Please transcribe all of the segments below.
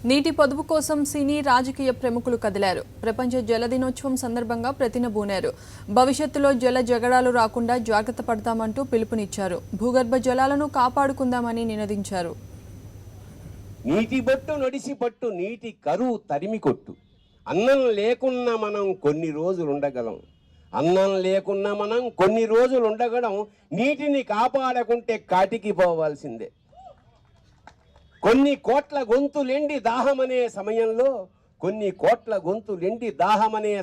నీటి పొదుపు కోసం సినీ రాజకీయ ప్రముఖులు కదిలారు. ప్రపంచ జల దినోత్సవం సందర్భంగా ప్రతినబూనారు. భవిష్యత్తులో జల జగడాలు రాకుండా జాగ్రత్త పడతామంటూ పిలుపునిచ్చారు. భూగర్భ జలాలను కాపాడుకుందామని నినదించారు. నీటి బొట్టు నడిసి పట్టు నీటి కరువు తరిమి కొట్టు. అన్నం లేకున్నా మనం కొన్ని రోజులు ఉండగలం. అన్నం లేకున్నా మనం కొన్ని రోజులు ఉండగలం. నీటిని కాపాడకుంటే కాటికి పోవాల్సిందే. కొన్ని కోట్ల గొంతులెండి దాహమనే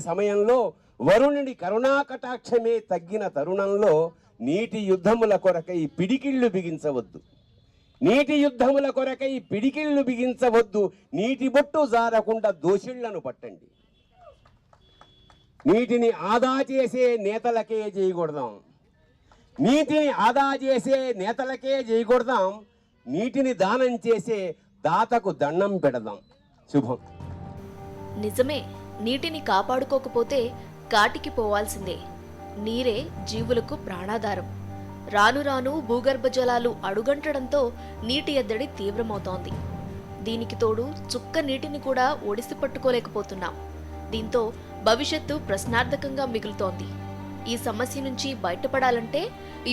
సమయంలో వరుణుడి కరుణాకటాక్షమే తగ్గిన తరుణంలో నీటి యుద్ధముల కొరకై పిడికిళ్ళు బిగించవద్దు. నీటి బొట్టు జారకుండా దోషిళ్లను పట్టండి. నీటిని ఆదా చేసే నేతలకే చేయకూడదాం. నీటిని దానం చేసే దాతకు దండం పెడదాం. శుభం. నిజమే, నీటిని కాపాడుకోకపోతే కాటికి పోవాల్సిందే. నీరే జీవులకు ప్రాణాధారం. రాను రాను భూగర్భ జలాలు అడుగంటడంతో నీటి ఎద్దడి తీవ్రమవుతోంది. దీనికి తోడు చుక్క నీటిని కూడా ఒడిసి పట్టుకోలేకపోతున్నాం. దీంతో భవిష్యత్తు ప్రశ్నార్థకంగా మిగులుతోంది. ఈ సమస్య నుంచి బయటపడాలంటే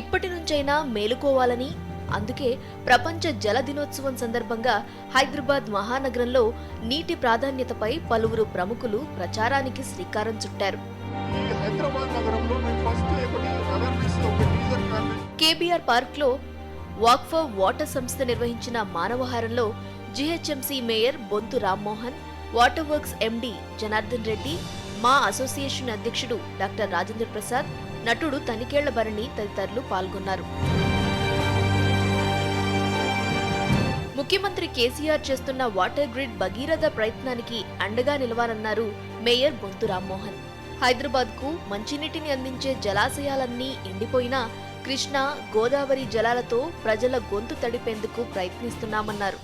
ఇప్పటి నుంచైనా మేలుకోవాలని, అందుకే ప్రపంచ జల దినోత్సవం సందర్భంగా హైదరాబాద్ మహానగరంలో నీటి ప్రాధాన్యతపై పలువురు ప్రముఖులు ప్రచారానికి శ్రీకారం చుట్టారు. కేబీఆర్ పార్క్ లో వాక్ ఫర్ వాటర్ సంస్థ నిర్వహించిన మానవహారంలో GHMC mayor Bonthu Rammohan, water works MD Janardhan Reddy, MAA association అధ్యక్షుడు డాక్టర్ రాజేంద్ర ప్రసాద్, నటుడు తనికేళ్ల భరణి తదితరులు పాల్గొన్నారు. ముఖ్యమంత్రి కేసీఆర్ చేస్తున్న వాటర్ గ్రిడ్ భగీరథ ప్రయత్నానికి అండగా నిలవాలన్నారు మేయర్ బొంతు రామ్మోహన్. హైదరాబాద్ కు మంచినీటిని అందించే జలాశయాలన్నీ ఎండిపోయినా కృష్ణా, గోదావరి జలాలతో ప్రజల గొంతు తడిపేందుకు ప్రయత్నిస్తున్నామన్నారు.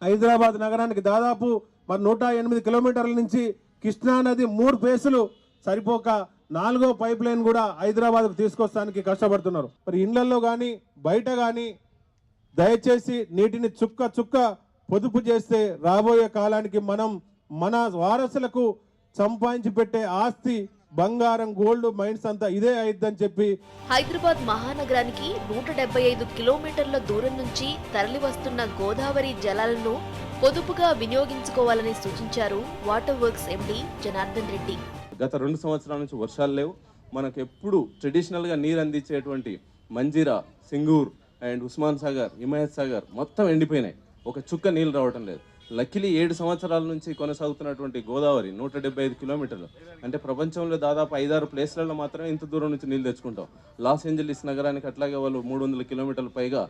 హైదరాబాద్ నగరానికి దాదాపు 108 కిలోమీటర్ల నుంచి కృష్ణా నది 3 ఫేసులు సరిపోక 4వ పైప్ లైన్ కూడా హైదరాబాద్కు తీసుకొస్తానికి కష్టపడుతున్నారు. మరి ఇళ్లలో కానీ బయట కానీ దయచేసి నీటిని చుక్క పొదుపు చేస్తే రాబోయే కాలానికి మన వారసులకు సంపాదించి పెట్టే ఆస్తి బంగారం, గోల్డ్ మైన్స్ అంతా ఇదే అయిద్దని చెప్పి హైదరాబాద్ మహానగరానికి 175 కిలోమీటర్ల దూరం నుంచి తరలి వస్తున్న గోదావరి జలాలను పొదుపుగా వినియోగించుకోవాలని సూచించారు water works MD Janardhan Reddy. గత 2 సంవత్సరాల నుంచి వర్షాలు లేవు. మనకు ఎప్పుడు ట్రెడిషనల్గా నీరు అందించేటువంటి మంజీరా, సింగూర్ అండ్ ఉస్మాన్ సాగర్, హిమాయత్ సాగర్ మొత్తం ఎండిపోయినాయి. ఒక చుక్క నీళ్ళు రావటం లేదు. లక్కీలీ 7 సంవత్సరాల నుంచి కొనసాగుతున్నటువంటి గోదావరి 175 కిలోమీటర్లు అంటే ప్రపంచంలో దాదాపు 5-6 ప్లేస్లలో మాత్రమే ఇంత దూరం నుంచి నీళ్ళు తెచ్చుకుంటాం. లాస్ ఏంజలీస్ నగరానికి అట్లాగే వాళ్ళు 300 కిలోమీటర్ల పైగా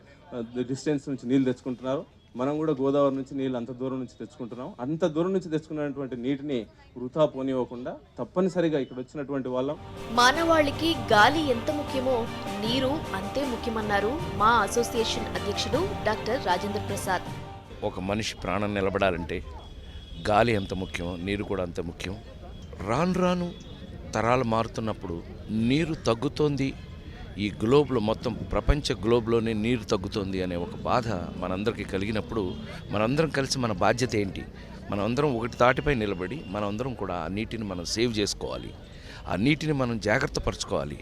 డిస్టెన్స్ నుంచి నీళ్ళు తెచ్చుకుంటున్నారు. మనం కూడా గోదావరి నుంచి నీళ్ళు అంత దూరం నుంచి తెచ్చుకుంటున్నాం. అంత దూరం నుంచి తెచ్చుకున్నటువంటి నీటిని వృథా పోనివ్వకుండా తప్పనిసరిగా ఇక్కడ వచ్చినటువంటి వాళ్ళం. మానవాళికి గాలి ఎంత ముఖ్యమో నీరు అంతే ముఖ్యమన్నారు మా అసోసియేషన్ అధ్యక్షుడు డాక్టర్ రాజేంద్ర ప్రసాద్. ఒక మనిషి ప్రాణం నిలబడాలంటే గాలి ఎంత ముఖ్యమో నీరు కూడా అంత ముఖ్యం. రాను తరాలు మారుతున్నప్పుడు నీరు తగ్గుతోంది, ఈ గ్లోబ్లో మొత్తం ప్రపంచ గ్లోబ్లోనే నీరు తగ్గుతోంది అనే ఒక బాధ మనందరికీ కలిగినప్పుడు మనందరం కలిసి మన బాధ్యత ఏంటి, మనందరం ఒకటి తాటిపై నిలబడి మనందరం కూడా ఆ నీటిని మనం సేవ్ చేసుకోవాలి, ఆ నీటిని మనం జాగ్రత్త పరచుకోవాలి.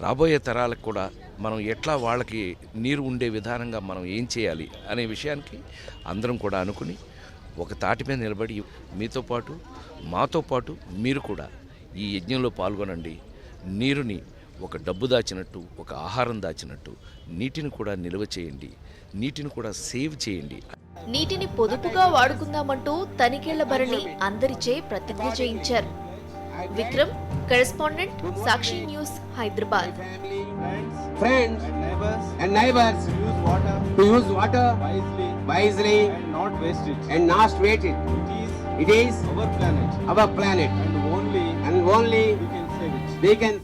రాబోయే తరాలకు కూడా మనం ఎట్లా వాళ్ళకి నీరు ఉండే విధానంగా మనం ఏం చేయాలి అనే విషయానికి అందరం కూడా అనుకుని ఒక తాటిపై నిలబడి మీతో పాటు మాతో పాటు మీరు కూడా ఈ యజ్ఞంలో పాల్గొనండి. నీరుని ఒక డబ్బు దాచినట్టు, ఒక ఆహారం దాచినట్టు నీటిని కూడా నిల్వ చేయండి, నీటిని కూడా సేవ్ చేయండి. నీటిని పొదుపుగా వాడుకుందామంటూ తనికేళ్ల భరణి అందరిచే ప్రతిజ్ఞ చేయించారు. Vikram, correspondent, Sakshi news, Hyderabad. Friends and neighbors to use water wisely and not waste it. It is our planet and only we can save it. we can